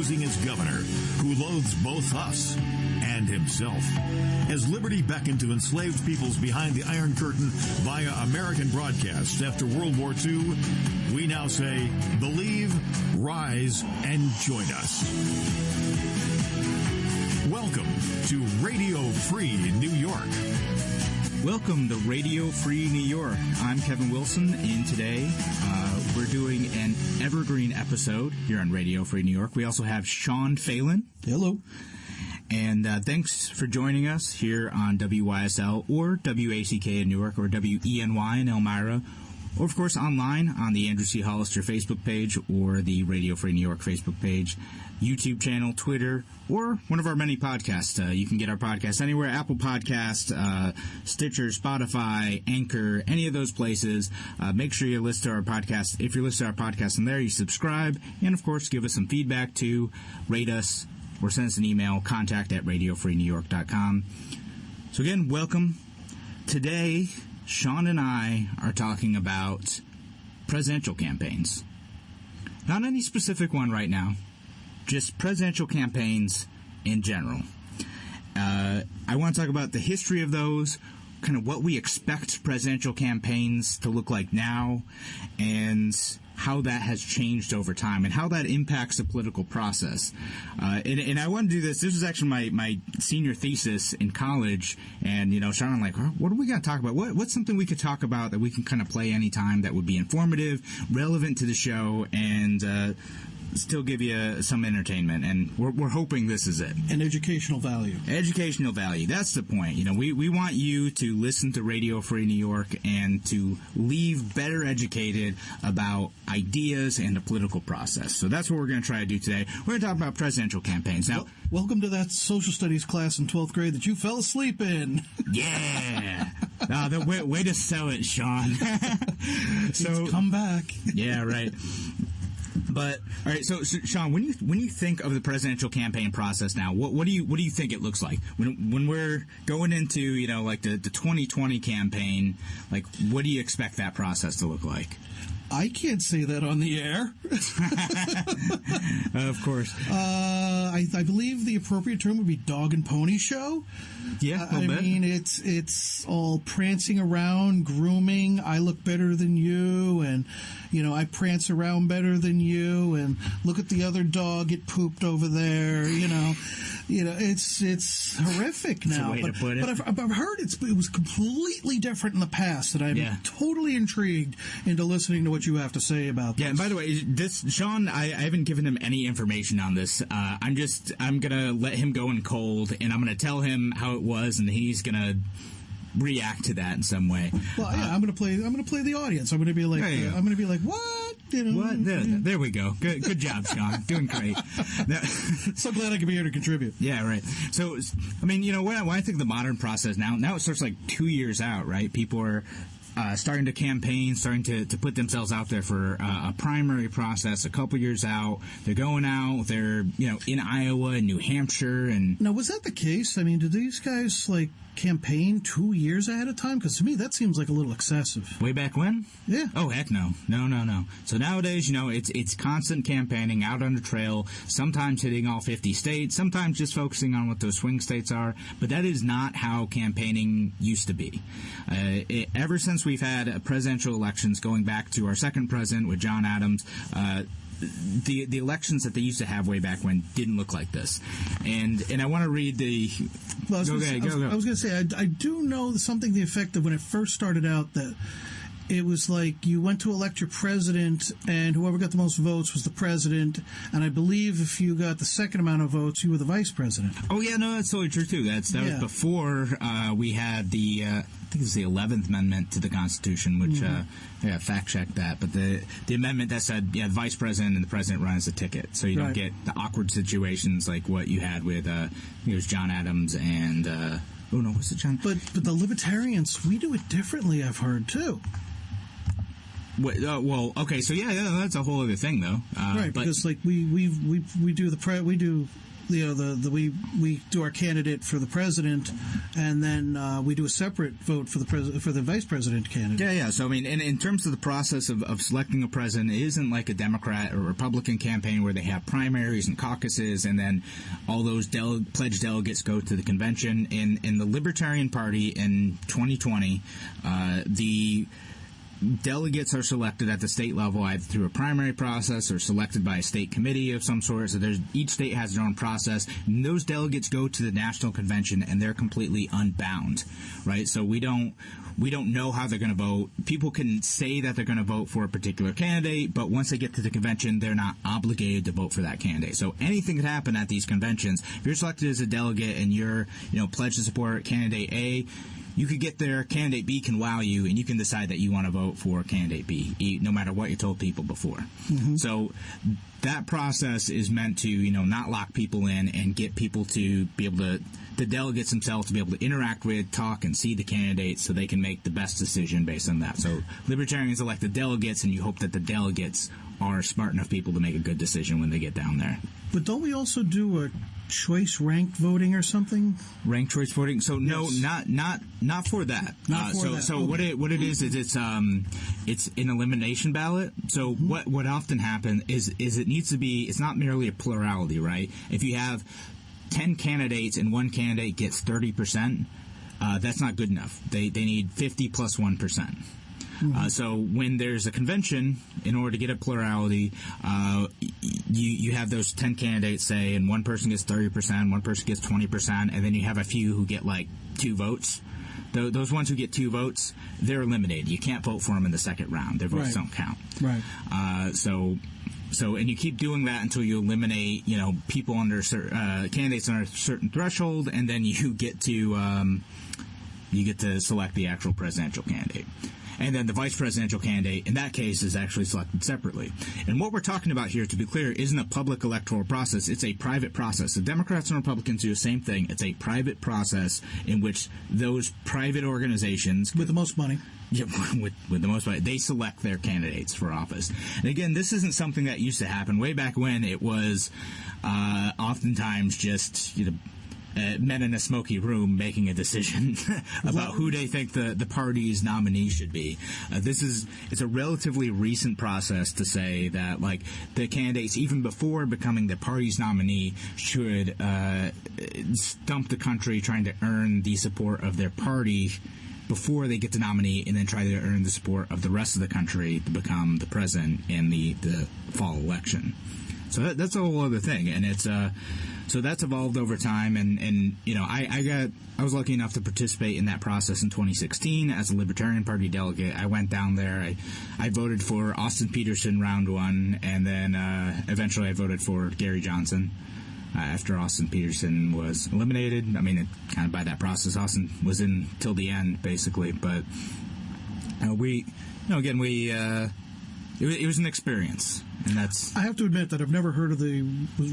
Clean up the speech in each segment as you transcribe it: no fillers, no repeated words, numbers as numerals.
posing as governor, who loathes both us and himself. As liberty beckoned to enslaved peoples behind the Iron Curtain via American broadcasts after World War II, we now say, believe, rise, and join us. Welcome to Radio Free New York. Welcome to Radio Free New York. I'm Kevin Wilson, and today we're doing an evergreen episode here on Radio Free New York. We also have Sean Phelan. Hello. And thanks for joining us here on WYSL or WACK in Newark or WENY in Elmira, or of course online on the Andrew C. Hollister Facebook page or the Radio Free New York Facebook page, YouTube channel, Twitter, or one of our many podcasts. You can get our podcast anywhere: Apple Podcast, Stitcher, Spotify, Anchor, any of those places. Make sure you listen to our podcast. If you listen to our podcast in there, you subscribe, and of course give us some feedback too. Rate us or send us an email, contact@radiofreenewyork.com. So again, welcome. Today, Sean and I are talking about presidential campaigns. Not any specific one right now, just presidential campaigns in general. I want to talk about the history of those, kind of what we expect presidential campaigns to look like now, and how that has changed over time and how that impacts the political process. And I want to do this. This was actually my senior thesis in college. And, Sean and I'm like, what are we going to talk about? What's something we could talk about that we can kind of play anytime that would be informative, relevant to the show, and still give you some entertainment, and we're hoping this is it. And educational value. Educational value. That's the point. We want you to listen to Radio Free New York and to leave better educated about ideas and the political process. So that's what we're going to try to do today. We're going to talk about presidential campaigns. Now, welcome to that social studies class in 12th grade that you fell asleep in. Yeah. The way to sell it, Sean. So come back. Yeah, right. But all right, so Sean, when you think of the presidential campaign process now, what do you think it looks like when we're going into like the 2020 campaign? Like, what do you expect that process to look like? I can't say that on the air. Of course. I believe the appropriate term would be dog and pony show. Yeah, I mean, it's all prancing around, grooming. I look better than you, and I prance around better than you, and look at the other dog get pooped over there. It's horrific now. That's a way to put it. But I've heard it was completely different in the past, and I'm totally intrigued into listening to what you have to say about this. Yeah, and by the way, Sean, I haven't given him any information on this. I'm gonna let him go in cold, and I'm gonna tell him how it was, and he's gonna react to that in some way. Well, yeah, I'm gonna play the audience. I'm gonna be like, what? What? There we go. Good job, Sean. Doing great. So glad I could be here to contribute. Yeah, right. So, I mean, when I think of the modern process now it starts like 2 years out, right? People are starting to campaign, starting to put themselves out there for a primary process a couple years out. They're going out. They're, in Iowa and New Hampshire. And now, was that the case? I mean, did these guys, campaign 2 years ahead of time? Because to me, that seems like a little excessive. Way back when? Yeah. Oh, heck no. No. So nowadays, it's constant campaigning out on the trail, sometimes hitting all 50 states, sometimes just focusing on what those swing states are. But that is not how campaigning used to be. Ever since we've had presidential elections, going back to our second president with John Adams, the elections that they used to have way back when didn't look like this. And I want to read the... Well, I was going to say, I do know something to the effect that when it first started out that it was like you went to elect your president, and whoever got the most votes was the president. And I believe if you got the second amount of votes, you were the vice president. Oh, yeah, no, that's totally true, too. That was before we had the... I think it's the 11th Amendment to the Constitution, which, fact-check that. But the amendment that said, vice president and the president runs the ticket. So you don't get the awkward situations like what you had with, it was John Adams and, what's it, John? But the libertarians, we do it differently, I've heard, too. Well, okay, so that's a whole other thing, though. Right, because we do we do our candidate for the president, and then we do a separate vote for the vice president candidate. Yeah. So I mean, in terms of the process of selecting a president, it isn't like a Democrat or Republican campaign where they have primaries and caucuses, and then all those pledged delegates go to the convention. In the Libertarian Party in 2020, the delegates are selected at the state level either through a primary process or selected by a state committee of some sort. So each state has their own process. And those delegates go to the national convention, and they're completely unbound, right? So we don't know how they're going to vote. People can say that they're going to vote for a particular candidate, but once they get to the convention, they're not obligated to vote for that candidate. So anything could happen at these conventions. If you're selected as a delegate and you're, pledged to support candidate A, you could get there, candidate B can wow you, and you can decide that you want to vote for candidate B, no matter what you told people before. Mm-hmm. So that process is meant to, not lock people in and get people to be able to, the delegates themselves, to be able to interact with, talk, and see the candidates so they can make the best decision based on that. So Libertarians elect the delegates, and you hope that the delegates are smart enough people to make a good decision when they get down there. But don't we also do a choice ranked voting or something? Ranked choice voting? So yes. No, not for that. So what it is it's an elimination ballot. So mm-hmm. what often happens is it needs to be, it's not merely a plurality, right? If you have 10 candidates and one candidate gets 30%, that's not good enough. They need 50 plus 1%. Mm-hmm. So when there's a convention, in order to get a plurality, you have those 10 candidates, say, and one person gets 30%, one person gets 20%, and then you have a few who get, 2 votes. Those ones who get 2 votes, they're eliminated. You can't vote for them in the second round. Their votes don't count. Right. So, and you keep doing that until you eliminate, people under candidates under a certain threshold, and then you get to select the actual presidential candidate. And then the vice presidential candidate, in that case, is actually selected separately. And what we're talking about here, to be clear, isn't a public electoral process. It's a private process. The Democrats and Republicans do the same thing. It's a private process in which those private organizations... With the most money. Yeah, with the most money. They select their candidates for office. And again, this isn't something that used to happen. Way back when, it was oftentimes just... men in a smoky room making a decision about who they think the party's nominee should be. It's a relatively recent process to say that, the candidates, even before becoming the party's nominee, should stump the country trying to earn the support of their party before they get the nominee, and then try to earn the support of the rest of the country to become the president in the fall election. So that's a whole other thing, and it's so that's evolved over time, and I was lucky enough to participate in that process in 2016 as a Libertarian Party delegate. I went down there. I voted for Austin Peterson round 1, and then eventually I voted for Gary Johnson after Austin Peterson was eliminated. I mean, kind of by that process, Austin was in till the end, basically. But it was an experience. And that's... I have to admit that I've never heard of the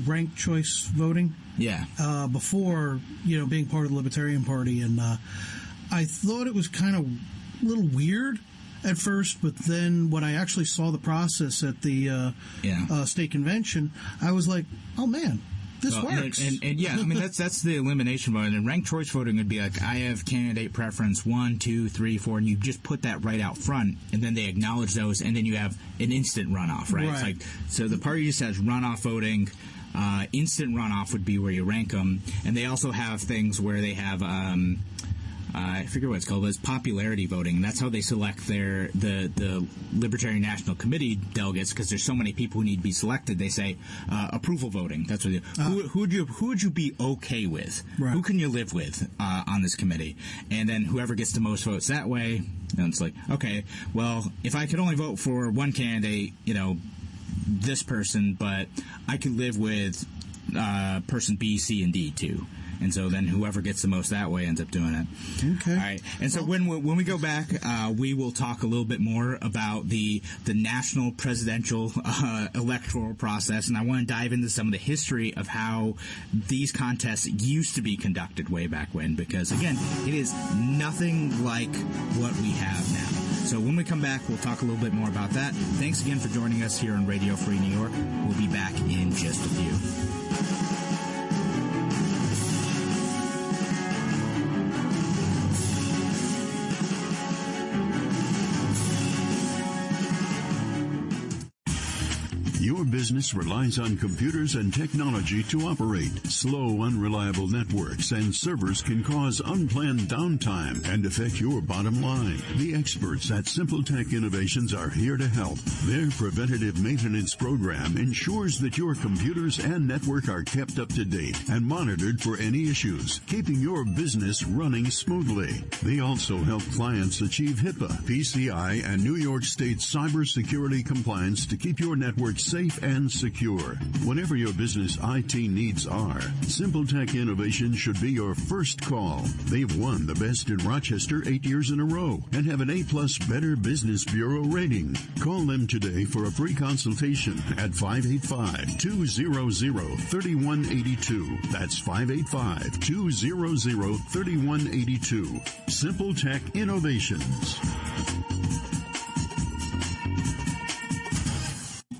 ranked choice voting. Yeah. Before, being part of the Libertarian Party. And I thought it was kind of a little weird at first, but then when I actually saw the process at the state convention, I was like, oh, man. This works. And yeah, I mean, that's the elimination vote. And ranked choice voting would be like, I have candidate preference 1, 2, 3, 4, and you just put that right out front, and then they acknowledge those, and then you have an instant runoff, right? It's like, so the party just has runoff voting. Instant runoff would be where you rank them, and they also have things where they have I forget what it's called, but it's popularity voting, and that's how they select the Libertarian National Committee delegates, because there's so many people who need to be selected. They say approval voting. That's what who would you be okay with? Right. Who can you live with on this committee? And then whoever gets the most votes that way, then it's like, okay, well, if I could only vote for one candidate, this person, but I could live with person B, C, and D too. And so then whoever gets the most that way ends up doing it. Okay. All right. And so when we go back, we will talk a little bit more about the national presidential electoral process, and I want to dive into some of the history of how these contests used to be conducted way back when, because, again, it is nothing like what we have now. So when we come back, we'll talk a little bit more about that. Thanks again for joining us here on Radio Free New York. We'll be back in just a few. business relies on computers and technology to operate. Slow, unreliable networks and servers can cause unplanned downtime and affect your bottom line. The experts at SimpleTech Innovations are here to help. Their preventative maintenance program ensures that your computers and network are kept up to date and monitored for any issues, keeping your business running smoothly. They also help clients achieve HIPAA, PCI, and New York State cybersecurity compliance to keep your network safe and secure. Whatever your business IT needs are, SimpleTech Innovations should be your first call. They've won the Best in Rochester 8 years in a row and have an A+ Better Business Bureau rating. Call them today for a free consultation at 585-200-3182. That's 585-200-3182. SimpleTech Innovations.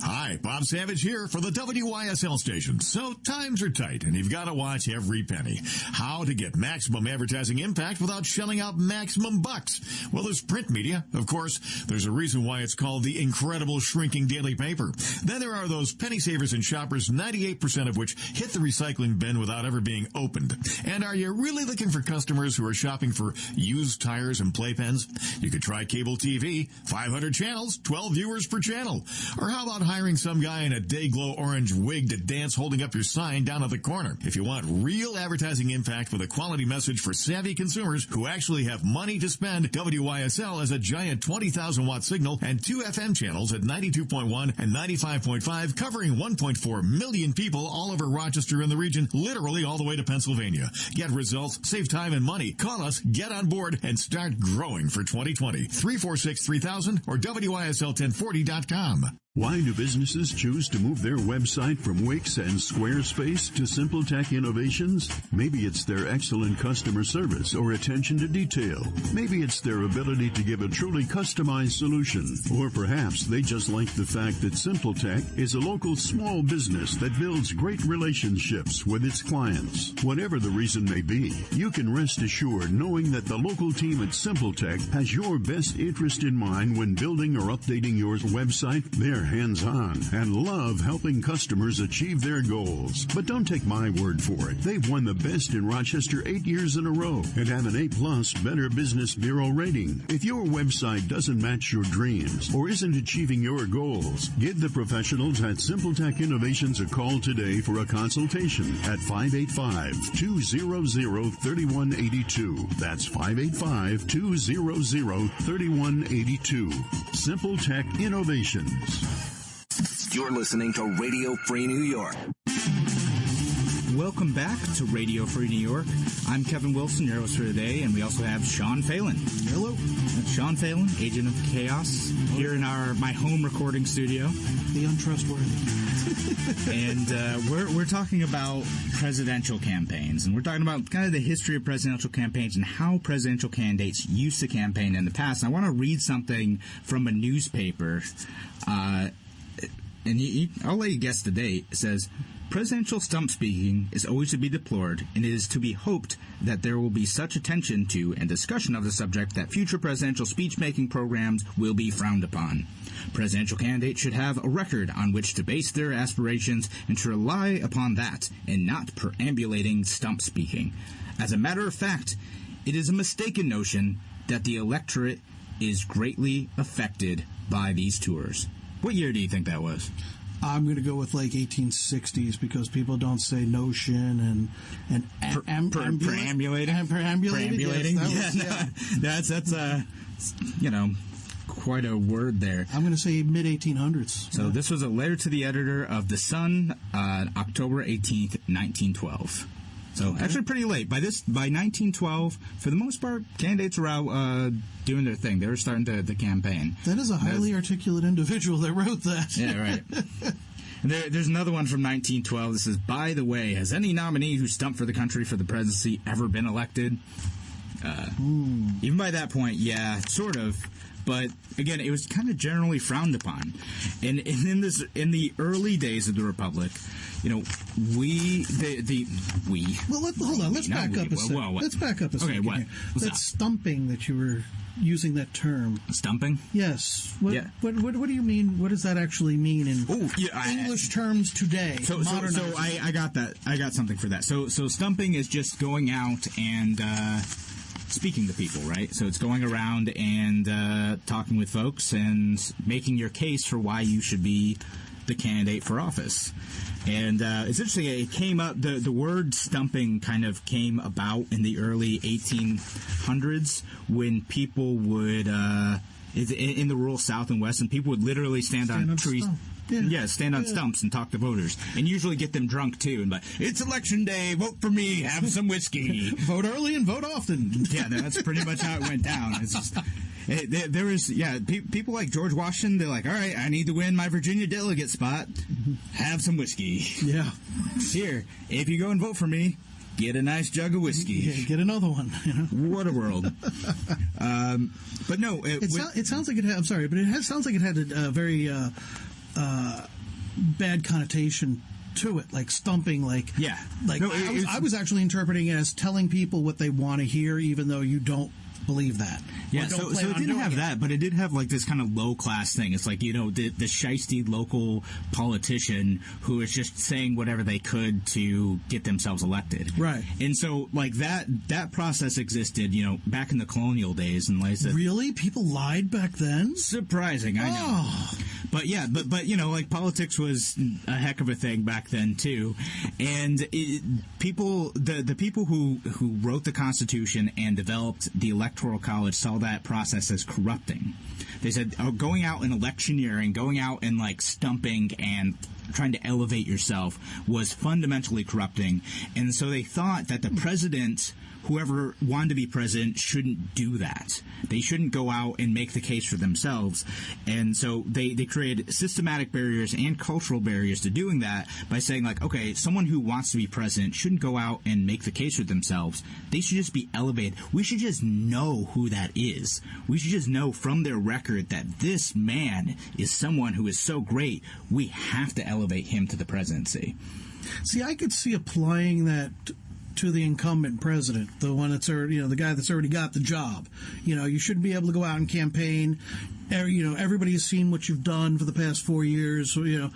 Hi, Bob Savage here for the WYSL station. So times are tight, and you've got to watch every penny. How to get maximum advertising impact without shelling out maximum bucks? Well, there's print media. Of course, there's a reason why it's called the incredible shrinking daily paper. Then there are those penny savers and shoppers, 98% of which hit the recycling bin without ever being opened. And are you really looking for customers who are shopping for used tires and playpens? You could try cable TV, 500 channels, 12 viewers per channel. Or how about hiring some guy in a day-glow orange wig to dance holding up your sign down at the corner? If you want real advertising impact with a quality message for savvy consumers who actually have money to spend, WYSL has a giant 20,000-watt signal and 2 FM channels at 92.1 and 95.5, covering 1.4 million people all over Rochester and the region, literally all the way to Pennsylvania. Get results, save time and money. Call us, get on board, and start growing for 2020. 346-3000 or WYSL1040.com. Why do businesses choose to move their website from Wix and Squarespace to SimpleTech Innovations? Maybe it's their excellent customer service or attention to detail. Maybe it's their ability to give a truly customized solution. Or perhaps they just like the fact that SimpleTech is a local small business that builds great relationships with its clients. Whatever the reason may be, you can rest assured knowing that the local team at SimpleTech has your best interest in mind when building or updating your website. They're hands-on and love helping customers achieve their goals. But don't take my word for it. They've won the Best in Rochester 8 years in a row and have an A+ Better Business Bureau rating. If your website doesn't match your dreams or isn't achieving your goals, give the professionals at SimpleTech Innovations a call today for a consultation at 585-200-3182. That's 585-200-3182. SimpleTech Innovations. You're listening to Radio Free New York. Welcome back to Radio Free New York. I'm Kevin Wilson, your host for today, and we also have Sean Phelan. Hello. That's Sean Phelan, Agent of Chaos, here in my home recording studio. The untrustworthy. And we're talking about presidential campaigns, and we're talking about kind of the history of presidential campaigns and how presidential candidates used to campaign in the past. And I want to read something from a newspaper, and I'll let you guess the date. It says, "Presidential stump speaking is always to be deplored, and it is to be hoped that there will be such attention to and discussion of the subject that future presidential speech-making programs will be frowned upon. Presidential candidates should have a record on which to base their aspirations and to rely upon that, and not perambulating stump speaking. As a matter of fact, it is a mistaken notion that the electorate is greatly affected by these tours." What year do you think that was? I'm going to go with like 1860s because people don't say notion and perambulating. Perambulating. Yes, that's quite a word there. I'm going to say mid 1800s. So this was a letter to the editor of The Sun, October 18th, 1912. So actually pretty late. By 1912, for the most part, candidates were out doing their thing. They were starting the campaign. That is a highly articulate individual that wrote that. Yeah, right. And there's another one from 1912. This is, "By the way, has any nominee who stumped for the country for the presidency ever been elected?" Even by that point, yeah, sort of. but again, it was kind of generally frowned upon. And in the early days of the Republic, you know, Well, hold on. Let's back up a second. Let's back up a second. Okay, what? That stumping that you were using that term. Stumping? Yes. What do you mean? What does that actually mean in English terms today? So I got that. I got something for that. So stumping is just going out and speaking to people, right? So it's going around and talking with folks and making your case for why you should be the candidate for office. And it's interesting, it came up, the word stumping kind of came about in the early 1800s when people would, in the rural South and West, and people would literally stand on trees. Stand on stumps and talk to voters, and usually get them drunk too. And it's election day, vote for me, have some whiskey, vote early and vote often. Yeah, that's pretty much how it went down. It's just there was people like George Washington. They're like, all right, I need to win my Virginia delegate spot. Have some whiskey. Yeah, here, if you go and vote for me, get a nice jug of whiskey. Yeah, get another one. You know? What a world. But no, it sounds like it had. I'm sorry, but sounds like it had a very bad connotation to it, like stumping, I was actually interpreting it as telling people what they want to hear, even though you don't believe that. Yeah, so it didn't have that, but it did have like this kind of low class thing. It's like, you know, the shiesty local politician who is just saying whatever they could to get themselves elected. Right. And so like that process existed, you know, back in the colonial days. And like I said, really? People lied back then? Surprising, I know. Oh. But yeah, but you know, like politics was a heck of a thing back then too, and the people who wrote the Constitution and developed the Electoral College saw that process as corrupting. They said going out and electioneering, going out and like stumping and trying to elevate yourself was fundamentally corrupting, and so they thought that the president, whoever wanted to be president, shouldn't do that. They shouldn't go out and make the case for themselves. And so they created systematic barriers and cultural barriers to doing that by saying, like, okay, someone who wants to be president shouldn't go out and make the case for themselves. They should just be elevated. We should just know who that is. We should just know from their record that this man is someone who is so great, we have to elevate him to the presidency. See, I could see applying that to the incumbent president, the one that's already, you know, the guy that's already got the job. You know, you shouldn't be able to go out and campaign. You know, everybody has seen what you've done for the past 4 years. You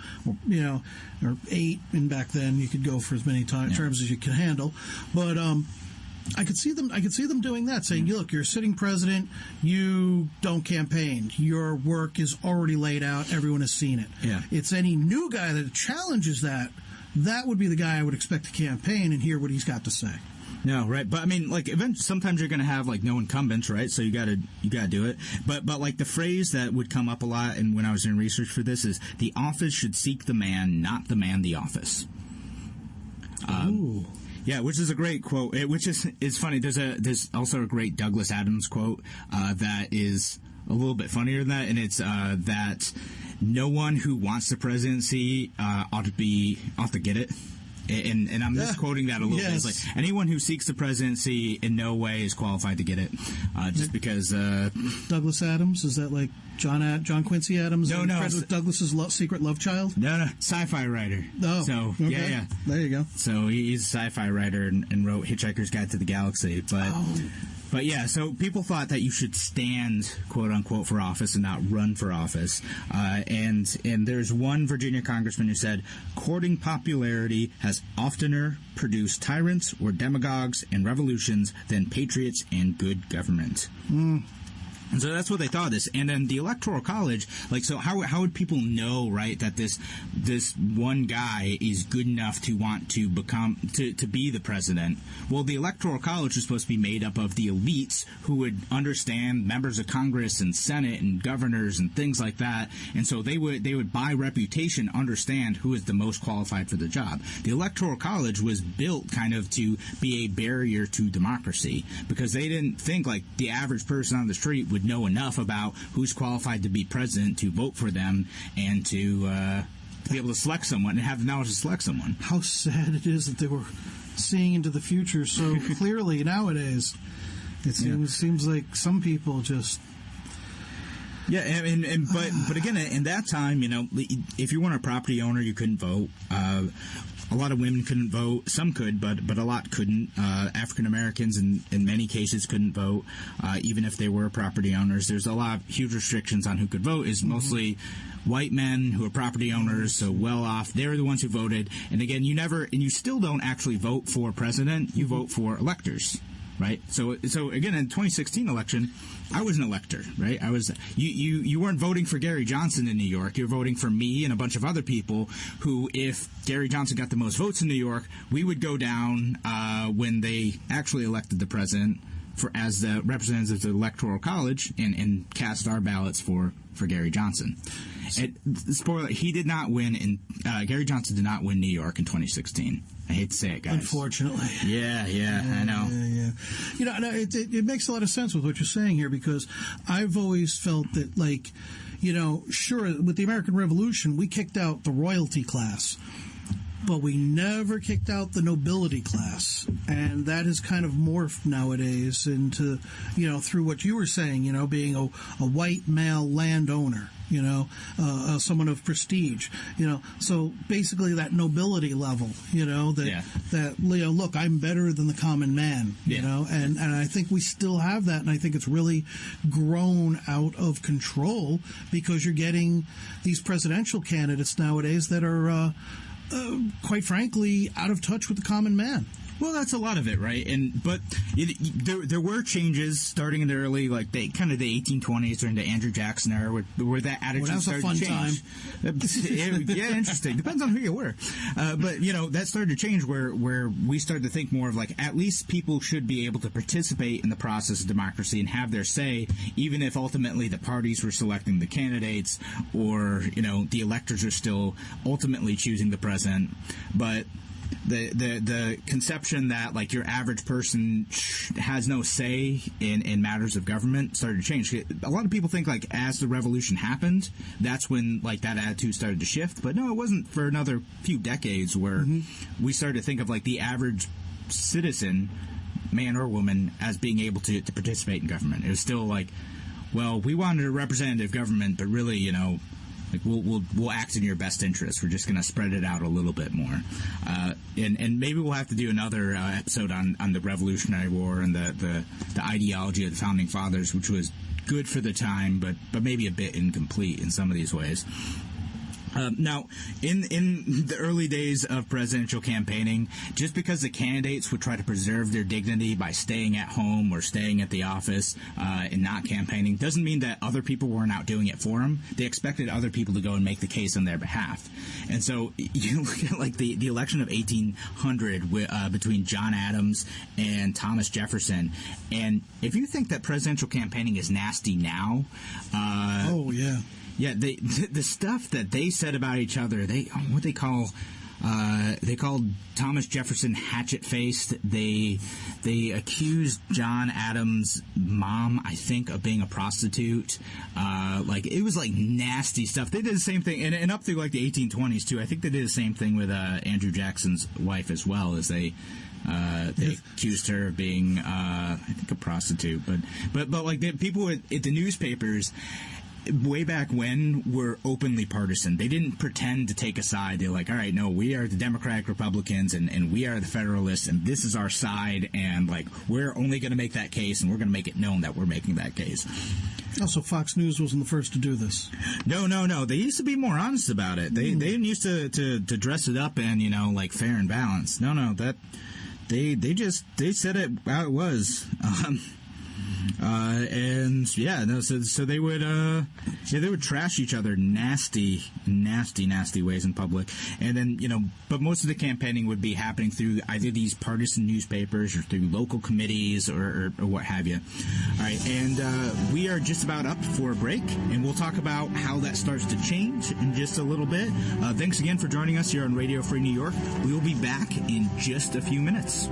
know, or 8, and back then you could go for as many terms as you can handle. But I could see them doing that, saying, "Look, you're a sitting president. You don't campaign. Your work is already laid out. Everyone has seen it. Yeah. It's any new guy that challenges that." That would be the guy I would expect to campaign and hear what he's got to say. No, right, but I mean, like, sometimes you're going to have like no incumbents, right? So you got to do it. But like the phrase that would come up a lot, and when I was doing research for this, is the office should seek the man, not the man the office. Ooh. Yeah, which is a great quote. Which is funny. There's also a great Douglas Adams quote that is a little bit funnier than that, and it's that no one who wants the presidency ought to get it. And I'm misquoting that a little bit. It's like anyone who seeks the presidency in no way is qualified to get it, just because. Douglas Adams, is that like John Quincy Adams? No. Frederick Douglass's secret love child? No, sci-fi writer. Oh, so okay. yeah. There you go. So he's a sci-fi writer and wrote Hitchhiker's Guide to the Galaxy, but. Oh. But yeah, so people thought that you should stand, quote unquote, for office and not run for office. And there's one Virginia congressman who said, courting popularity has oftener produced tyrants or demagogues and revolutions than patriots and good government. And so that's what they thought of this. And then the Electoral College, like, so how would people know, right, that this one guy is good enough to want to become, to be the president? Well, the Electoral College was supposed to be made up of the elites who would understand members of Congress and Senate and governors and things like that. And so they would by reputation understand who is the most qualified for the job. The Electoral College was built kind of to be a barrier to democracy because they didn't think like the average person on the street would know enough about who's qualified to be president to vote for them and to be able to select someone and have the knowledge to select someone. How sad it is that they were seeing into the future so clearly nowadays. It seems like some people just Yeah, and but again, in that time, if you weren't a property owner, you couldn't vote. A lot of women couldn't vote. Some could, but a lot couldn't. African Americans, in many cases, couldn't vote, even if they were property owners. There's a lot of huge restrictions on who could vote. It's mostly white men who are property owners, so well off. They're the ones who voted. And again, you still don't actually vote for president. You vote for electors. Right. So again, in the 2016 election, I was an elector. Right. I was. You weren't voting for Gary Johnson in New York. You're voting for me and a bunch of other people who, if Gary Johnson got the most votes in New York, we would go down when they actually elected the president as the representatives of the Electoral College and cast our ballots for Gary Johnson. Spoiler: he did not win. Gary Johnson did not win New York in 2016. I hate to say it, guys. Unfortunately. Yeah, I know. Yeah. It makes a lot of sense with what you're saying here, because I've always felt that, sure, with the American Revolution, we kicked out the royalty class, but we never kicked out the nobility class. And that has kind of morphed nowadays into, through what you were saying, being a white male landowner. Someone of prestige, so basically that nobility level, look, I'm better than the common man, and I think we still have that, and I think it's really grown out of control, because you're getting these presidential candidates nowadays that are, quite frankly, out of touch with the common man. Well, that's a lot of it, right? But there were changes starting in the early, the 1820s during the Andrew Jackson era, where that attitude started to change. That was a fun time. Yeah, interesting. Depends on who you were. But that started to change where we started to think more of at least people should be able to participate in the process of democracy and have their say, even if ultimately the parties were selecting the candidates, or the electors are still ultimately choosing the president. But the conception that your average person has no say in matters of government started to change. A lot of people think as the revolution happened, that's when that attitude started to shift. But no, it wasn't for another few decades where we started to think of the average citizen, man or woman, as being able to participate in government. It was still we wanted a representative government, but really, we'll act in your best interest. We're just going to spread it out a little bit more, and maybe we'll have to do another episode on the Revolutionary War and the ideology of the Founding Fathers, which was good for the time, but maybe a bit incomplete in some of these ways. Now, in the early days of presidential campaigning, just because the candidates would try to preserve their dignity by staying at home or staying at the office and not campaigning, doesn't mean that other people weren't out doing it for them. They expected other people to go and make the case on their behalf. And so you look at the election of 1800 between John Adams and Thomas Jefferson, and if you think that presidential campaigning is nasty now, yeah, the stuff that they said about each other, they called Thomas Jefferson hatchet-faced. They accused John Adams' mom, I think, of being a prostitute. It was nasty stuff. They did the same thing, and up through the 1820s too. I think they did the same thing with Andrew Jackson's wife as well, as they accused her of being, I think, a prostitute. But the people at the newspapers way back when were openly partisan. They didn't pretend to take a side. They're all right, no, we are the Democratic Republicans and we are the Federalists, and this is our side, and we're only going to make that case, and we're going to make it known that we're making that case. Also, Fox News wasn't the first to do this. No. They used to be more honest about it. They didn't used to dress it up and fair and balanced. No, that they said it how it was. So they would trash each other nasty ways in public, and then but most of the campaigning would be happening through either these partisan newspapers or through local committees or what have you. All right, and we are just about up for a break, and we'll talk about how that starts to change in just a little bit. Thanks again for joining us here on Radio Free New York. We will be back in just a few minutes.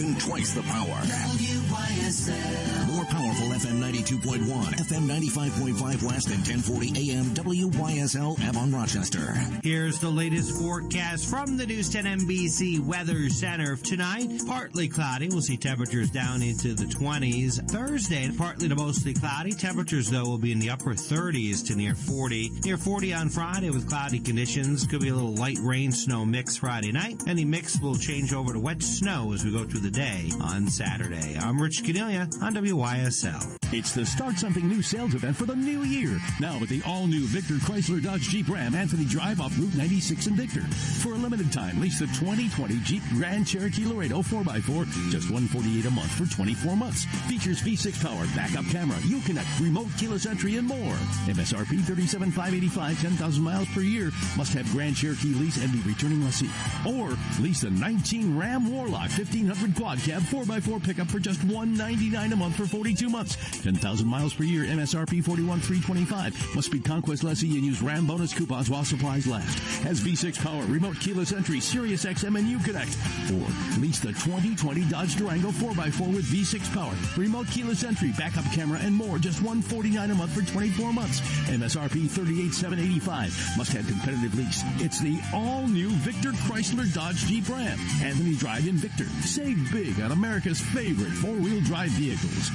even twice the power. WYSL. More powerful FM 92.1, FM 95.5 West, and 1040 AM WYSL Avon Rochester. Here's the latest forecast from the News 10 NBC Weather Center. Tonight, partly cloudy. We'll see temperatures down into the 20s. Thursday, partly to mostly cloudy. Temperatures, though, will be in the upper 30s to near 40. Near 40 on Friday with cloudy conditions. Could be a little light rain snow mix Friday night. Any mix will change over to wet snow as we go through the day on Saturday. I'm Rich Cadelia on WYSL. It's the Start Something New sales event for the new year. Now with the all-new Victor Chrysler Dodge Jeep Ram Anthony Drive off Route 96 in Victor. For a limited time, lease the 2020 Jeep Grand Cherokee Laredo 4x4, just $148 a month for 24 months. Features V6 power, backup camera, Uconnect, remote keyless entry, and more. MSRP $37,585, 10,000 miles per year. Must have Grand Cherokee lease and be returning lessee. Or lease the 19 Ram Warlock 1500 quad cab 4x4 pickup for just $199 a month for 42 months. 10,000 miles per year, MSRP $41,325. Must be Conquest lessee and use Ram bonus coupons while supplies last. Has V6 power, remote keyless entry, Sirius XM, and Uconnect. Or lease the 2020 Dodge Durango 4x4 with V6 power, remote keyless entry, backup camera, and more. Just $149 a month for 24 months. MSRP $38,785. Must have competitive lease. It's the all-new Victor Chrysler Dodge Jeep Ram Anthony Drive in Victor. Save big on America's favorite four-wheel drive vehicles.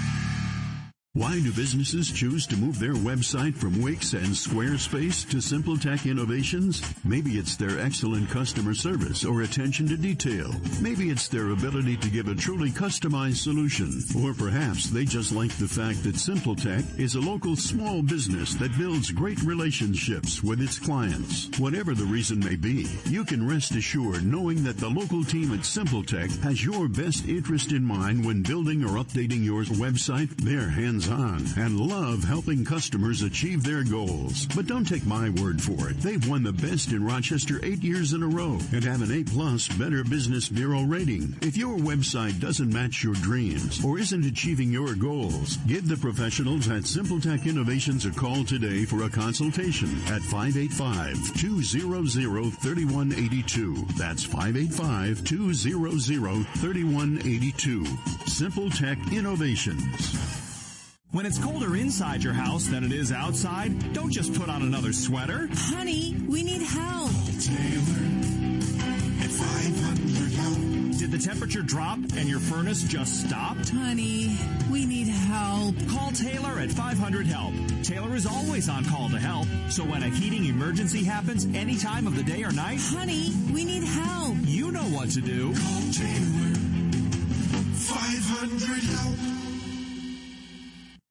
Why do businesses choose to move their website from Wix and Squarespace to SimpleTech Innovations? Maybe it's their excellent customer service or attention to detail. Maybe it's their ability to give a truly customized solution. Or perhaps they just like the fact that SimpleTech is a local small business that builds great relationships with its clients. Whatever the reason may be, you can rest assured knowing that the local team at SimpleTech has your best interest in mind when building or updating your website. They're hands-on and love helping customers achieve their goals. But don't take my word for it. They've won the best in Rochester 8 years in a row and have an A+ Better Business Bureau rating. If your website doesn't match your dreams or isn't achieving your goals, give the professionals at SimpleTech Innovations a call today for a consultation at 585-200-3182. That's 585-200-3182. SimpleTech Innovations. When it's colder inside your house than it is outside, don't just put on another sweater. Honey, we need help. Taylor at 500 help. Did the temperature drop and your furnace just stopped? Honey, we need help. Call Taylor at 500 help. Taylor is always on call to help. So when a heating emergency happens any time of the day or night, honey, we need help. You know what to do. Call Taylor. 500 help.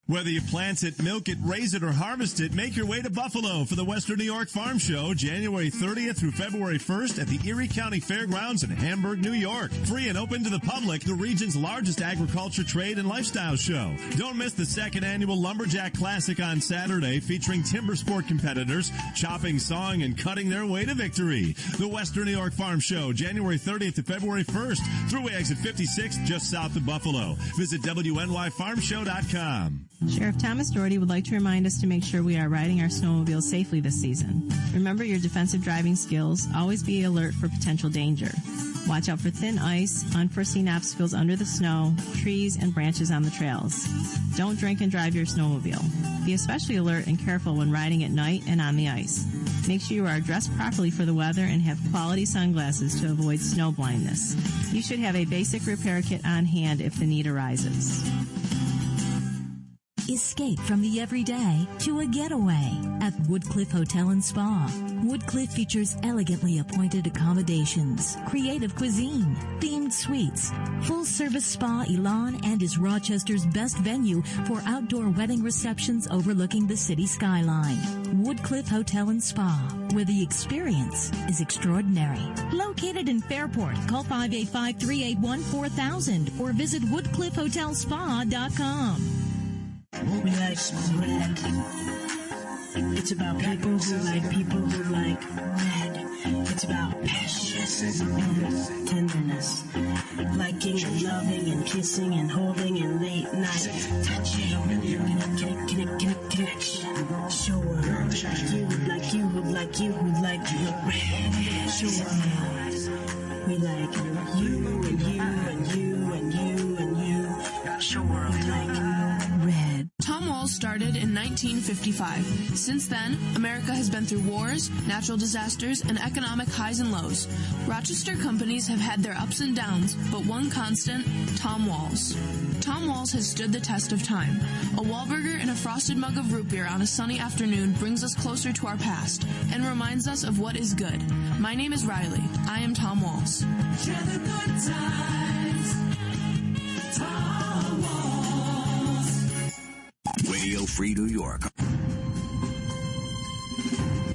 Whether you plant it, milk it, raise it, or harvest it, make your way to Buffalo for the Western New York Farm Show, January 30th through February 1st at the Erie County Fairgrounds in Hamburg, New York. Free and open to the public, the region's largest agriculture, trade, and lifestyle show. Don't miss the second annual Lumberjack Classic on Saturday, featuring timber sport competitors chopping, sawing, and cutting their way to victory. The Western New York Farm Show, January 30th to February 1st, Thruway Exit 56, just south of Buffalo. Visit WNYFarmShow.com. Sheriff Thomas Doherty would like to remind us to make sure we are riding our snowmobiles safely this season. Remember your defensive driving skills. Always be alert for potential danger. Watch out for thin ice, unforeseen obstacles under the snow, trees, and branches on the trails. Don't drink and drive your snowmobile. Be especially alert and careful when riding at night and on the ice. Make sure you are dressed properly for the weather and have quality sunglasses to avoid snow blindness. You should have a basic repair kit on hand if the need arises. Escape from the everyday to a getaway at Woodcliff Hotel and Spa. Woodcliff features elegantly appointed accommodations, creative cuisine, themed suites, full-service spa Elan, and is Rochester's best venue for outdoor wedding receptions overlooking the city skyline. Woodcliff Hotel and Spa, where the experience is extraordinary. Located in Fairport, call 585-381-4000 or visit woodcliffhotelspa.com. We like red. It's about people who like red. It's about passion and tenderness. Liking and loving and kissing and holding and late night touching. Connection. Sure. Like you would like red. Sure. We like you and you and you and 1855. Since then, America has been through wars, natural disasters, and economic highs and lows. Rochester companies have had their ups and downs, but one constant, Tom Walls. Tom Walls has stood the test of time. A Wahlburger and a frosted mug of root beer on a sunny afternoon brings us closer to our past and reminds us of what is good. My name is Riley. I am Tom Walls. Share the good times. Tom Walls. Radio Free New York.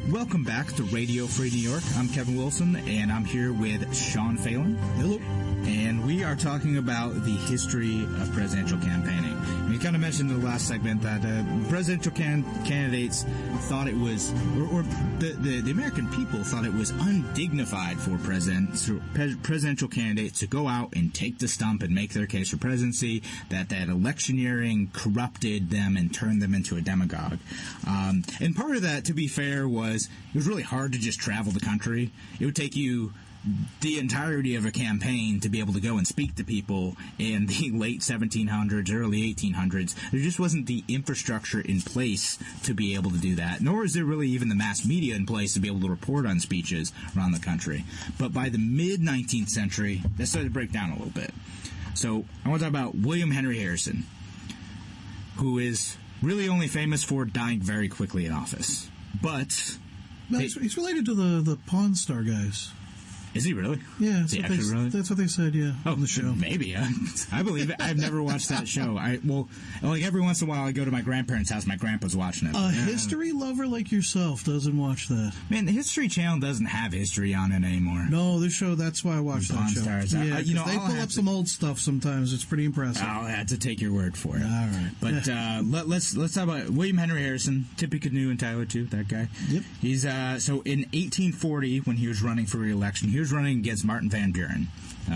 Welcome back to Radio Free New York. I'm Kevin Wilson, and I'm here with Sean Phelan. Hello. And we are talking about the history of presidential campaigning. We kind of mentioned in the last segment that presidential candidates thought it was, or the American people thought it was undignified for presidential candidates to go out and take the stump and make their case for presidency, that electioneering corrupted them and turned them into a demagogue. And part of that, to be fair, was it was really hard to just travel the country. It would take you the entirety of a campaign to be able to go and speak to people in the late 1700s, early 1800s. There just wasn't the infrastructure in place to be able to do that, nor is there really even the mass media in place to be able to report on speeches around the country. But by the mid-19th century, that started to break down a little bit. So I want to talk about William Henry Harrison, who is really only famous for dying very quickly in office. But he's related to the Pawn Star guys. Is he really? Yeah, really? That's what they said, yeah, on the show. Maybe. I believe it. I've never watched that show. Like every once in a while I go to my grandparents' house. My grandpa's watching it. A history lover like yourself doesn't watch that. Man, the History Channel doesn't have history on it anymore. No, this show, that's why I watch that show. Stars. Yeah, they pull up some old stuff sometimes. It's pretty impressive. I'll have to take your word for it. All right. But let's talk about William Henry Harrison, Tippecanoe and Tyler, too, that guy. Yep. He's so in 1840, when he was running for re-election, he was running against Martin Van Buren.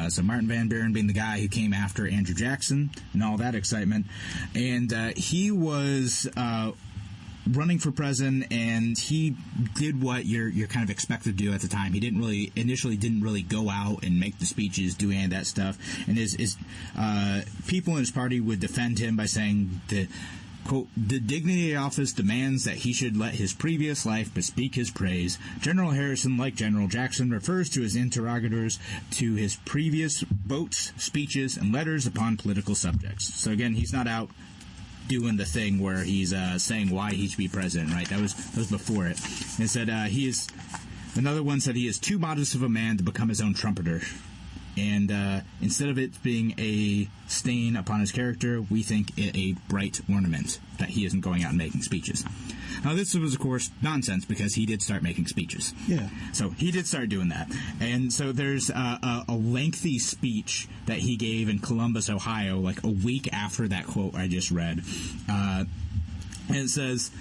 So Martin Van Buren being the guy who came after Andrew Jackson and all that excitement. And he was running for president, and he did what you're kind of expected to do at the time. He didn't really go out and make the speeches, do any of that stuff. And his people in his party would defend him by saying that, quote, the dignity of office demands that he should let his previous life bespeak his praise. General Harrison, like General Jackson, refers to his interrogators to his previous votes, speeches, and letters upon political subjects. So again, he's not out doing the thing where he's saying why he should be president, right? That was before it. And said another one said he is too modest of a man to become his own trumpeter. And instead of it being a stain upon his character, we think it a bright ornament that he isn't going out and making speeches. Now, this was, of course, nonsense because he did start making speeches. Yeah. So he did start doing that. And so there's a lengthy speech that he gave in Columbus, Ohio, like a week after that quote I just read. And it says,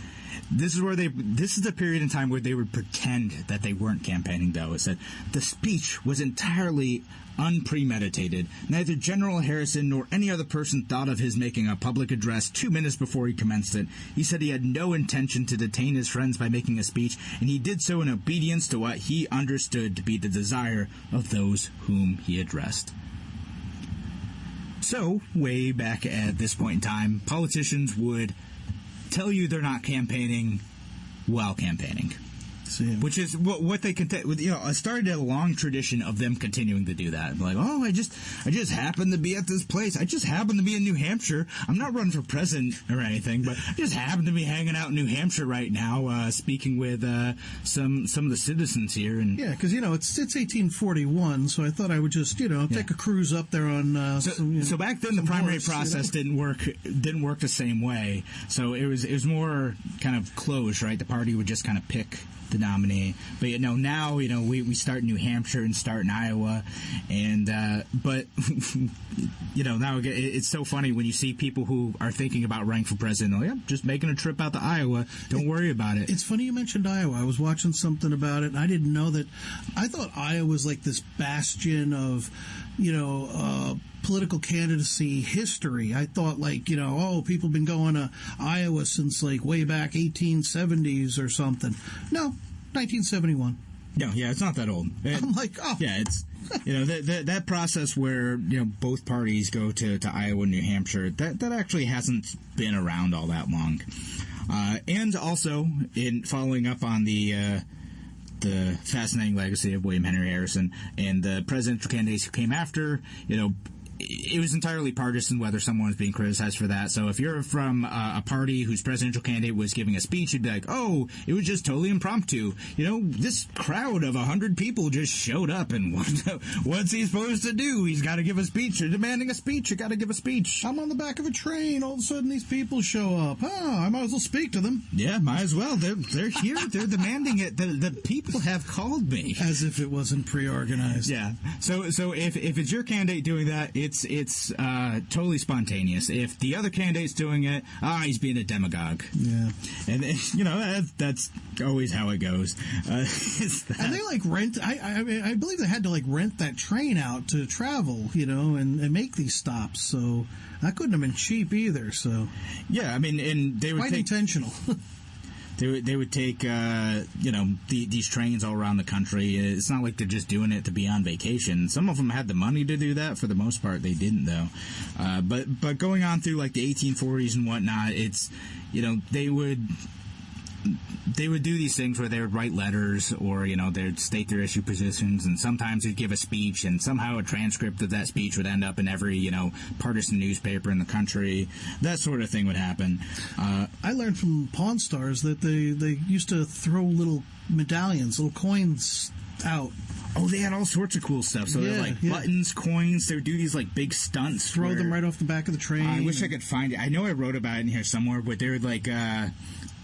This is the period in time where they would pretend that they weren't campaigning, though. It said, the speech was entirely unpremeditated. Neither General Harrison nor any other person thought of his making a public address 2 minutes before he commenced it. He said he had no intention to detain his friends by making a speech, and he did so in obedience to what he understood to be the desire of those whom he addressed. So, way back at this point in time, politicians would tell you they're not campaigning while campaigning. Which is what they I started a long tradition of them continuing to do that. Like, I just happened to be at this place. I just happened to be in New Hampshire. I'm not running for president or anything, but I just happen to be hanging out in New Hampshire right now, speaking with some of the citizens here. And yeah, because it's 1841, so I thought I would just take a cruise up there on. So back then the primary process didn't work the same way. So it was more kind of closed, right? The party would just kind of pick the nominee, but now we start in New Hampshire and start in Iowa, and but now it's so funny when you see people who are thinking about running for president. Just making a trip out to Iowa. Don't worry about it. It's funny you mentioned Iowa. I was watching something about it, and I didn't know that. I thought Iowa was like this bastion of political candidacy history. I thought people have been going to Iowa since way back 1870s or something. No, 1971. No, yeah, it's not that old. I'm like, yeah, it's that process where both parties go to Iowa and New Hampshire. That actually hasn't been around all that long. And also, in following up on the fascinating legacy of William Henry Harrison and the presidential candidates who came after, it was entirely partisan whether someone was being criticized for that. So if you're from a party whose presidential candidate was giving a speech, you'd be like, oh, it was just totally impromptu. This crowd of 100 people just showed up, and what's he supposed to do? He's got to give a speech. You're demanding a speech. You got to give a speech. I'm on the back of a train. All of a sudden, these people show up. Oh, I might as well speak to them. Yeah, might as well. They're here. They're demanding it. The people have called me. As if it wasn't pre-organized. Yeah. So if it's your candidate doing that, it's totally spontaneous. If the other candidate's doing it, he's being a demagogue. Yeah. And, that's always how it goes. And they, rent... I believe they had to, rent that train out to travel, and make these stops. So that couldn't have been cheap either, so... Yeah, and they would quite intentional. They would take, these trains all around the country. It's not like they're just doing it to be on vacation. Some of them had the money to do that. For the most part, they didn't, though. But going on through, the 1840s and whatnot, it's, they would do these things where they would write letters or, they'd state their issue positions, and sometimes they'd give a speech, and somehow a transcript of that speech would end up in every, partisan newspaper in the country. That sort of thing would happen. I learned from Pawn Stars that they used to throw little medallions, little coins out. Oh, they had all sorts of cool stuff. So they're buttons, coins. They would do these big stunts. Throw them right off the back of the train. I wish I could find it. I know I wrote about it in here somewhere, but they would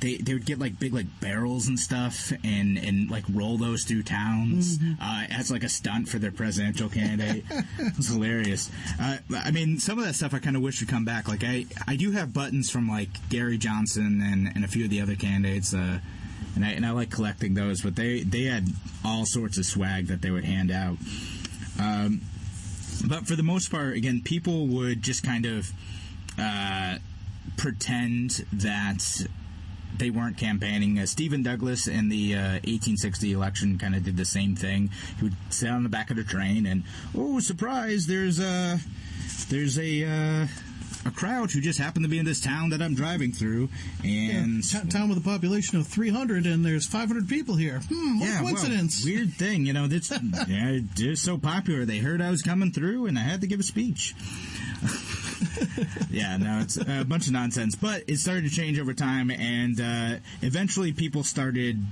They would get big barrels and stuff and roll those through towns as a stunt for their presidential candidate. It's hilarious. Some of that stuff I kind of wish would come back. I do have buttons from Gary Johnson and a few of the other candidates. And I like collecting those, but they had all sorts of swag that they would hand out. But for the most part, again, people would just kind of pretend that they weren't campaigning. Stephen Douglas in the 1860 election kind of did the same thing. He would sit on the back of the train and, oh, surprise, there's a crowd who just happened to be in this town that I'm driving through, and town with a population of 300, and there's 500 people here. What coincidence! Well, weird thing, they're so popular. They heard I was coming through, and I had to give a speech. Yeah, no, it's a bunch of nonsense. But it started to change over time, and eventually people started,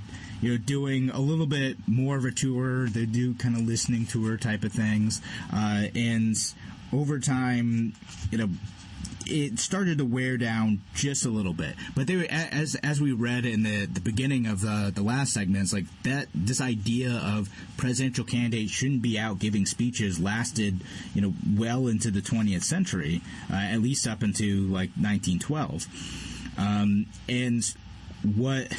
doing a little bit more of a tour. They do kind of listening tour type of things, and over time, it started to wear down just a little bit. But they were, as we read in the beginning of the last segment, it's this idea of presidential candidates shouldn't be out giving speeches lasted, well into the 20th century, at least up into 1912. And what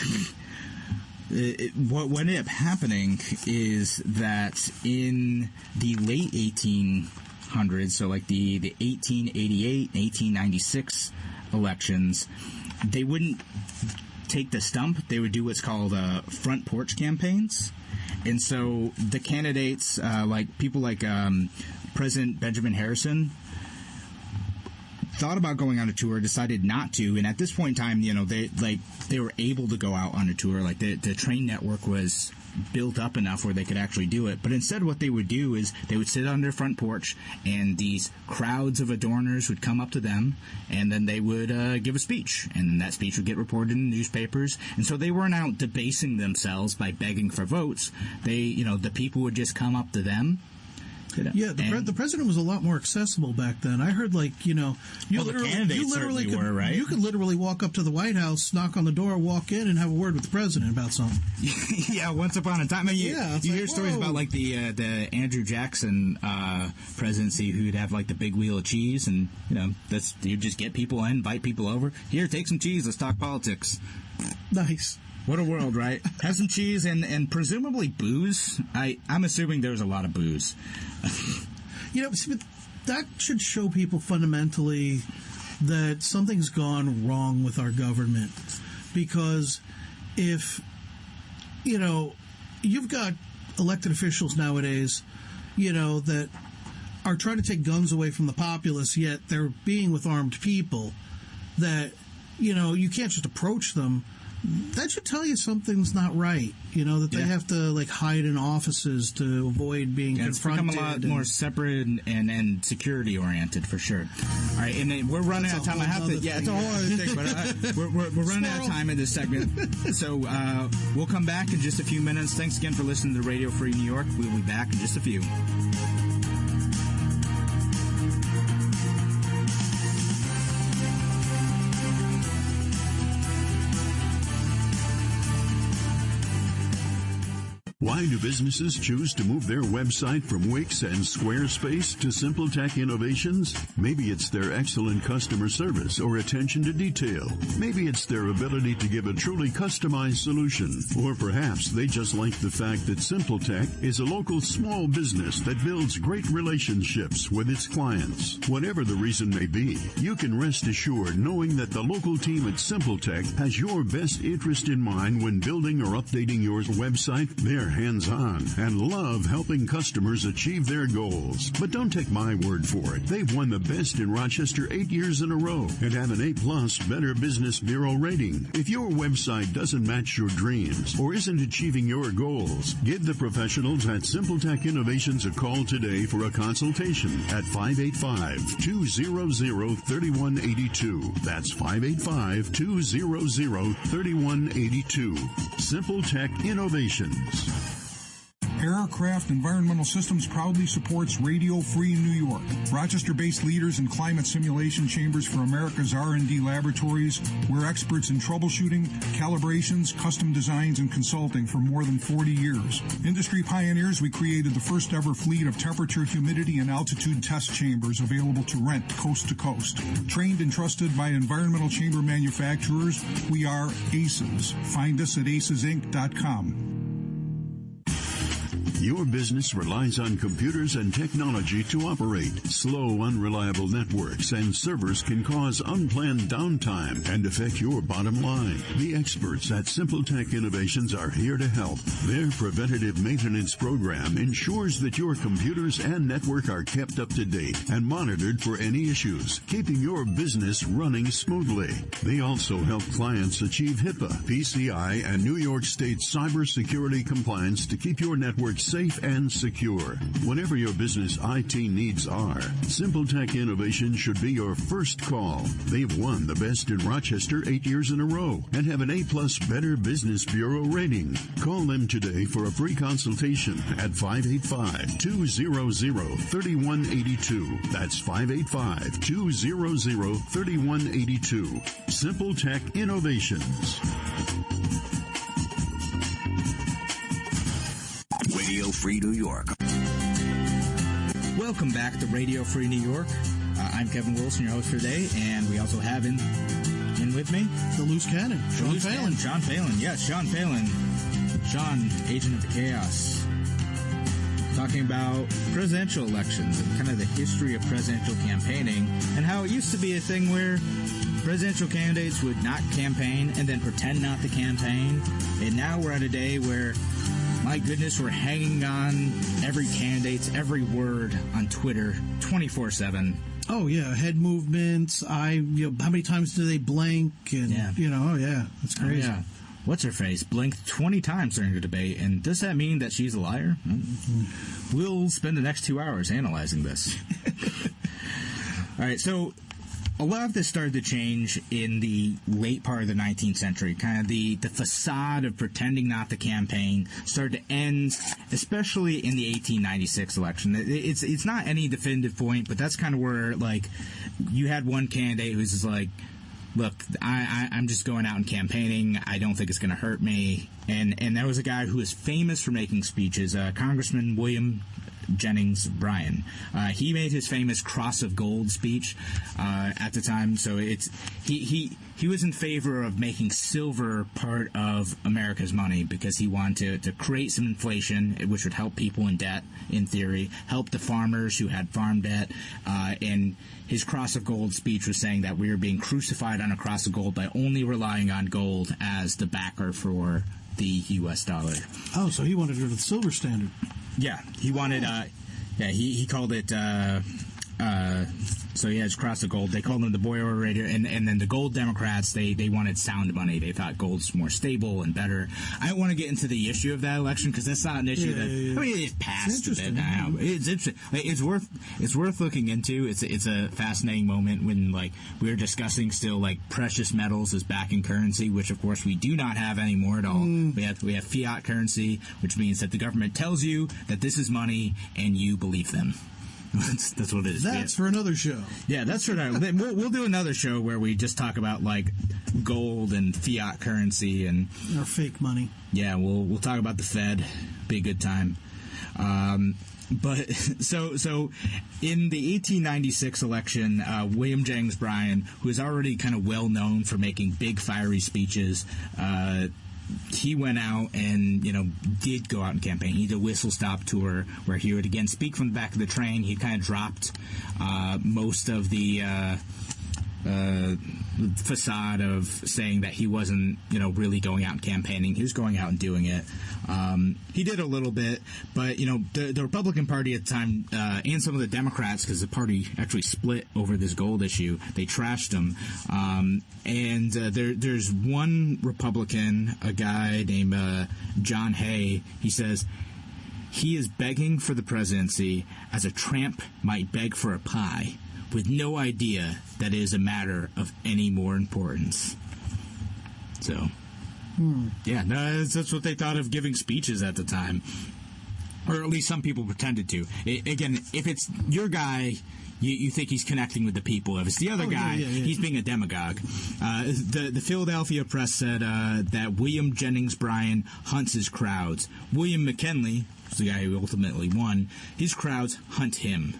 ended up happening is that in the late 1800s, so the 1888 and 1896 elections, they wouldn't take the stump. They would do what's called front porch campaigns. And so the candidates, people like President Benjamin Harrison, thought about going on a tour, decided not to, and at this point in time, they were able to go out on a tour. The train network was built up enough where they could actually do it. But instead what they would do is they would sit on their front porch, and these crowds of adorners would come up to them, and then they would give a speech, and that speech would get reported in the newspapers. And so they weren't out debasing themselves by begging for votes. The people would just come up to them. Yeah, the president was a lot more accessible back then. I heard, you literally were, right? You could literally walk up to the White House, knock on the door, walk in, and have a word with the president about something. Yeah, once upon a time. You hear stories about the Andrew Jackson presidency, who'd have the big wheel of cheese, and you just get people in, invite people over. Here, take some cheese. Let's talk politics. Nice. What a world, right? Have some cheese and presumably booze. I'm assuming there was a lot of booze. That should show people fundamentally that something's gone wrong with our government. Because if, you've got elected officials nowadays, that are trying to take guns away from the populace, yet they're being with armed people, that you can't just approach them. That should tell you something's not right. That they have to hide in offices to avoid being confronted. It's become a lot more separate and security oriented for sure. All right, and then we're running out of time. It's a whole other thing, but we're running out of time in this segment. So we'll come back in just a few minutes. Thanks again for listening to Radio Free New York. We'll be back in just a few. Why do businesses choose to move their website from Wix and Squarespace to SimpleTech Innovations? Maybe it's their excellent customer service or attention to detail. Maybe it's their ability to give a truly customized solution. Or perhaps they just like the fact that SimpleTech is a local small business that builds great relationships with its clients. Whatever the reason may be, you can rest assured knowing that the local team at SimpleTech has your best interest in mind when building or updating your website. They're hands-on and love helping customers achieve their goals. But don't take my word for it. They've won the best in Rochester 8 years in a row and have an A+ Better Business Bureau rating. If your website doesn't match your dreams or isn't achieving your goals, give the professionals at SimpleTech Innovations a call today for a consultation at 585-200-3182. That's 585-200-3182. SimpleTech Innovations. Aircraft Environmental Systems proudly supports Radio Free New York. Rochester-based leaders in climate simulation chambers for America's R&D laboratories. We're experts in troubleshooting, calibrations, custom designs, and consulting for more than 40 years. Industry pioneers, we created the first ever fleet of temperature, humidity, and altitude test chambers available to rent coast to coast. Trained and trusted by environmental chamber manufacturers, we are ACES. Find us at acesinc.com. Your business relies on computers and technology to operate. Slow, unreliable networks and servers can cause unplanned downtime and affect your bottom line. The experts at SimpleTech Innovations are here to help. Their preventative maintenance program ensures that your computers and network are kept up to date and monitored for any issues, keeping your business running smoothly. They also help clients achieve HIPAA, PCI, and New York State cybersecurity compliance to keep your network safe and secure. Whatever your business IT needs are, SimpleTech Innovation should be your first call. They've won the best in Rochester 8 years in a row and have an A+ Better Business Bureau rating. Call them today for a free consultation at 585-200-3182. That's 585-200-3182. SimpleTech Innovations. Radio Free New York. Welcome back to Radio Free New York. I'm Kevin Wilson, your host for today, and we also have in with me the loose cannon, Sean Phelan. Sean Phelan, yes, Sean Phelan. Sean, agent of the chaos. Talking about presidential elections and kind of the history of presidential campaigning and how it used to be a thing where presidential candidates would not campaign and then pretend not to campaign. And now we're at a day where, my goodness, we're hanging on every candidate's every word on Twitter 24/7. Oh yeah, head movements. How many times do they blink? And it's crazy. Oh, yeah. What's her face blinked 20 times during the debate, and does that mean that she's a liar? We'll spend the next 2 hours analyzing this. All right, so a lot of this started to change in the late part of the 19th century. Kind of the facade of pretending not to campaign started to end, especially in the 1896 election. It's not any definitive point, but that's kind of where, you had one candidate who's just like, look, I'm just going out and campaigning. I don't think it's going to hurt me. And there was a guy who was famous for making speeches, Congressman William Jennings Bryan. He made his famous Cross of Gold speech at the time. So he was in favor of making silver part of America's money because he wanted to create some inflation, which would help people in debt, in theory, help the farmers who had farm debt. And his Cross of Gold speech was saying that we were being crucified on a cross of gold by only relying on gold as the backer for the U.S. dollar. Oh, so he wanted to go to the silver standard. Yeah, he wanted. He called it So yeah, it's cross the gold. They called them the boy orator, and then the gold Democrats, they wanted sound money. They thought gold's more stable and better. I don't want to get into the issue of that election because that's not an issue I mean, it's passed it now. It's interesting. It's worth looking into. It's a fascinating moment when like we were discussing still like precious metals as backing currency, which of course we do not have anymore at all. We have fiat currency, which means that the government tells you that this is money and you believe them. That's what it is. That's for another show. Yeah, that's for another. We'll do another show where we just talk about like gold and fiat currency and or fake money. Yeah, we'll talk about the Fed. Be a good time. But so in the 1896 election, William Jennings Bryan, who is already kind of well known for making big fiery speeches, he went out and, did go out and campaign. He did a whistle-stop tour where he would, again, speak from the back of the train. He kind of dropped most of the facade of saying that he wasn't, really going out and campaigning. He was going out and doing it. He did a little bit, but, the Republican Party at the time and some of the Democrats, because the party actually split over this gold issue, they trashed him. And there's one Republican, a guy named John Hay, he says, he is begging for the presidency as a tramp might beg for a pie, with no idea that it is a matter of any more importance. So, yeah, no, that's what they thought of giving speeches at the time. Or at least some people pretended to. Again, if it's your guy, you think he's connecting with the people. If it's the other guy, he's being a demagogue. The Philadelphia Press said that William Jennings Bryan hunts his crowds. William McKinley, who's the guy who ultimately won, his crowds hunt him.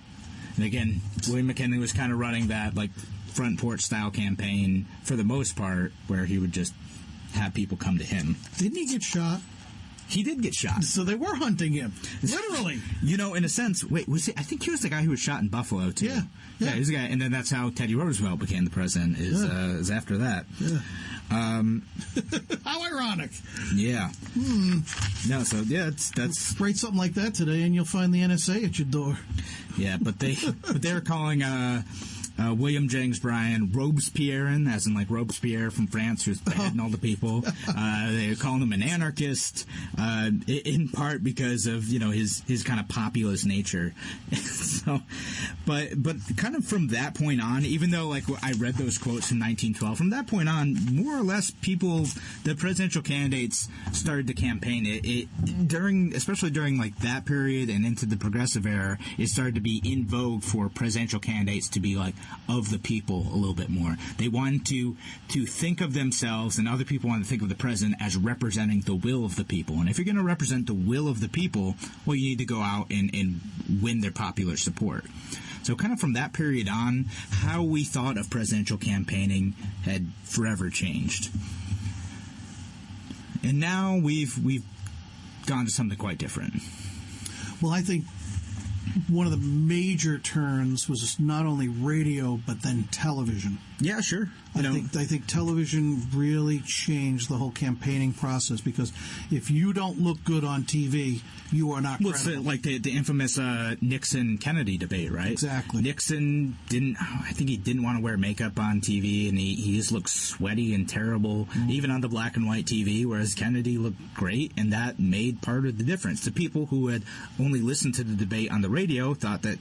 And again, William McKinley was kind of running that like front porch style campaign for the most part, where he would just have people come to him. Didn't he get shot? He did get shot. So they were hunting him, literally. In a sense, was he? I think he was the guy who was shot in Buffalo too. Yeah, he's the guy, and then that's how Teddy Roosevelt became the president. Is after that. Yeah. How ironic. Yeah. No, so yeah, that's write something like that today, and you'll find the NSA at your door. Yeah, but they're calling William Jennings Bryan Robespierrean, as in like Robespierre from France, who's beheading all the people. They're calling him an anarchist, in part because of his kind of populist nature. So, but kind of from that point on, even though like I read those quotes in 1912, from that point on, more or less the presidential candidates started to campaign. Especially during like that period and into the progressive era, it started to be in vogue for presidential candidates to be like of the people a little bit more. They wanted to think of themselves, and other people wanted to think of the president as representing the will of the people. And if you're going to represent the will of the people, well, you need to go out and win their popular support. So kind of from that period on, how we thought of presidential campaigning had forever changed. And now we've gone to something quite different. Well, I think one of the major turns was not only radio, but then television. Yeah, sure. I think television really changed the whole campaigning process, because if you don't look good on TV, you are not credible. It's like the infamous Nixon-Kennedy debate, right? Exactly. Nixon didn't want to wear makeup on TV, and he just looked sweaty and terrible, even on the black and white TV, whereas Kennedy looked great, and that made part of the difference. The people who had only listened to the debate on the radio thought that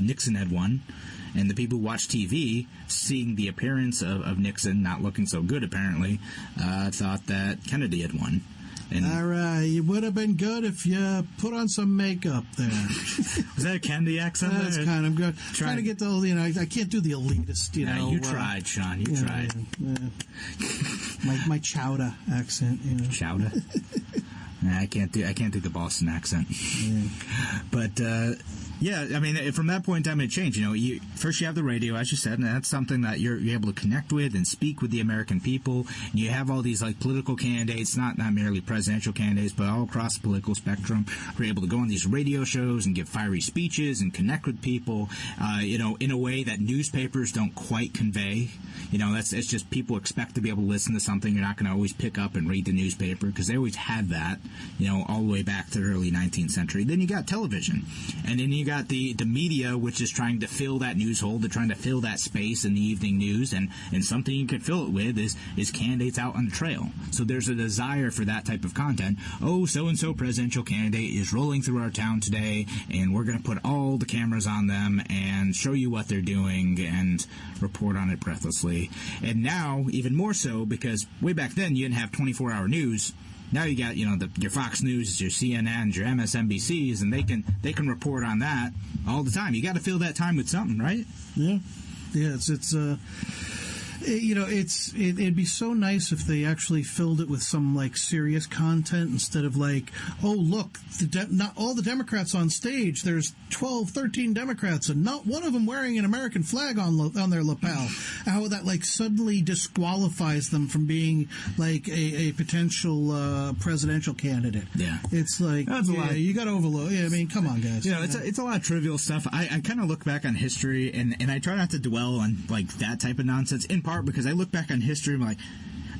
Nixon had won. And the people who watched TV, seeing the appearance of Nixon not looking so good, apparently, thought that Kennedy had won. And all right, it would have been good if you put on some makeup there. Was that a Kennedy accent? That's kind of good. Trying to get the whole, I can't do the elitist, You tried, Sean. You tried. My Chowda accent, Chowda? I can't do the Boston accent. Yeah. But yeah, I mean, from that point in time, it changed. First you have the radio, as you said, and that's something that you're able to connect with and speak with the American people. And you have all these like political candidates, not merely presidential candidates, but all across the political spectrum, who are able to go on these radio shows and give fiery speeches and connect with people, in a way that newspapers don't quite convey. It's just people expect to be able to listen to something. You're not going to always pick up and read the newspaper, because they always had that, all the way back to the early 19th century. Then you got television, and then you got got the media, which is trying to fill that news hole. They're trying to fill that space in the evening news, and something you could fill it with is candidates out on the trail. So there's a desire for that type of content. Oh, so-and-so presidential candidate is rolling through our town today, and we're going to put all the cameras on them and show you what they're doing and report on it breathlessly. And now, even more so, because way back then you didn't have 24-hour news. Now you got, your Fox News, your CNNs, your MSNBCs, and they can report on that all the time. You got to fill that time with something, right? Yeah. Yeah, it'd be so nice if they actually filled it with some serious content instead of oh look, not all the Democrats on stage. There's 12, 13 Democrats and not one of them wearing an American flag on their lapel. How that suddenly disqualifies them from being a potential presidential candidate. Yeah, it's that's a lot. You got to overload. Yeah, I mean, come on, guys. It's a lot of trivial stuff. I kind of look back on history and I try not to dwell on that type of nonsense. In part because I look back on history, I'm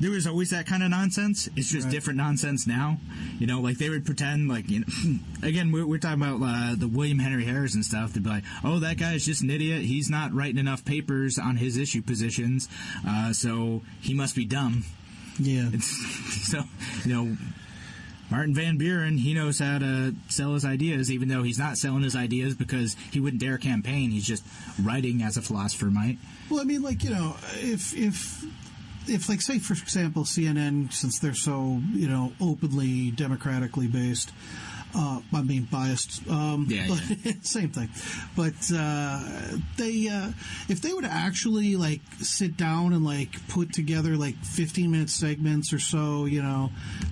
there was always that kind of nonsense. It's just different nonsense now. They would pretend again, we're talking about the William Henry Harris and stuff. They'd be oh, that guy's just an idiot. He's not writing enough papers on his issue positions, so he must be dumb. Yeah. Martin Van Buren, he knows how to sell his ideas, even though he's not selling his ideas because he wouldn't dare campaign. He's just writing as a philosopher might. Well, I mean, if say, for example, CNN, since they're so, openly democratically based, biased. Same thing. But if they were to actually sit down and put together 15-minute segments or so,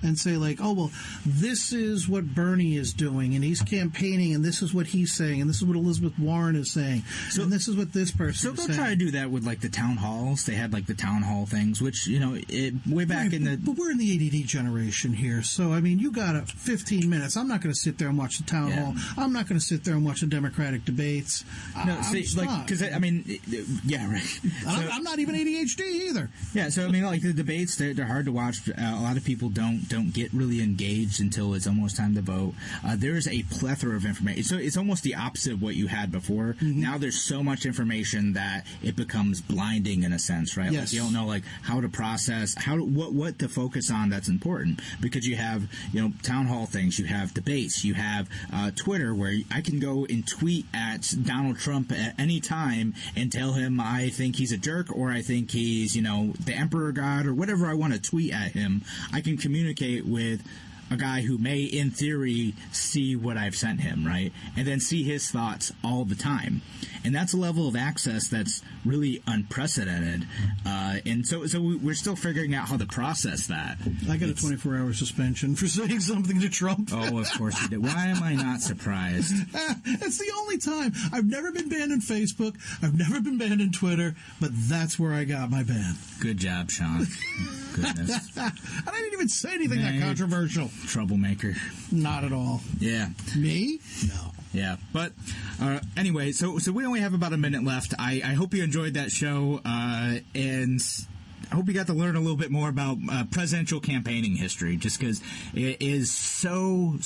and say oh well, this is what Bernie is doing, and he's campaigning, and this is what he's saying, and this is what Elizabeth Warren is saying, and this is what this person is saying. So they'll try to do that with the town halls. They had the town hall things, which way back in the. But we're in the ADD generation here, so I mean, you got 15 minutes. I'm not going to sit there and watch the town hall. I'm not going to sit there and watch the Democratic debates. No, because I mean, yeah, right. So, I'm not even ADHD either. Yeah, so I mean, the debates, they're hard to watch. A lot of people don't get really engaged until it's almost time to vote. There's a plethora of information. So it's almost the opposite of what you had before. Mm-hmm. Now there's so much information that it becomes blinding in a sense, right? Yes. You don't know how to process, what to focus on that's important, because you have town hall things, you have debates, you have Twitter, where I can go and tweet at Donald Trump at any time and tell him I think he's a jerk, or I think he's the emperor god, or whatever I want to tweet at him. I can communicate with a guy who may, in theory, see what I've sent him, right? And then see his thoughts all the time. And that's a level of access that's really unprecedented. And so we're still figuring out how to process that. I got a 24-hour suspension for saying something to Trump. Oh, of course you did. Why am I not surprised? It's the only time. I've never been banned on Facebook. I've never been banned on Twitter. But that's where I got my ban. Good job, Sean. Goodness. I didn't even say anything that controversial. Troublemaker. Not at all. Yeah. Me? No. Yeah, but anyway, so we only have about a minute left. I hope you enjoyed that show, and I hope you got to learn a little bit more about presidential campaigning history, just because it is so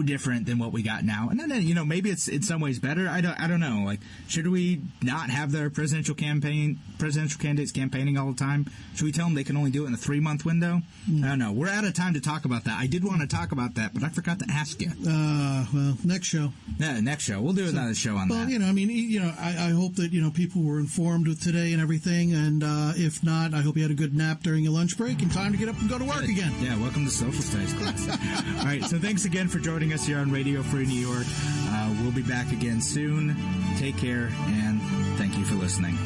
different than what we got now. And then maybe it's in some ways better. I don't know. Should we not have their presidential candidates campaigning all the time? Should we tell them they can only do it in a 3-month window? I don't know. We're out of time to talk about that. I did want to talk about that, but I forgot to ask you. Well, next show. Yeah, next show. We'll do another show on that. Well, I hope that people were informed with today and everything, and if not, I hope you had a good nap during your lunch break and time to get up and go to work again. Yeah, welcome to Social Studies class. All right, so thanks again for joining us here on Radio Free New York. We'll be back again soon. Take care, and thank you for listening.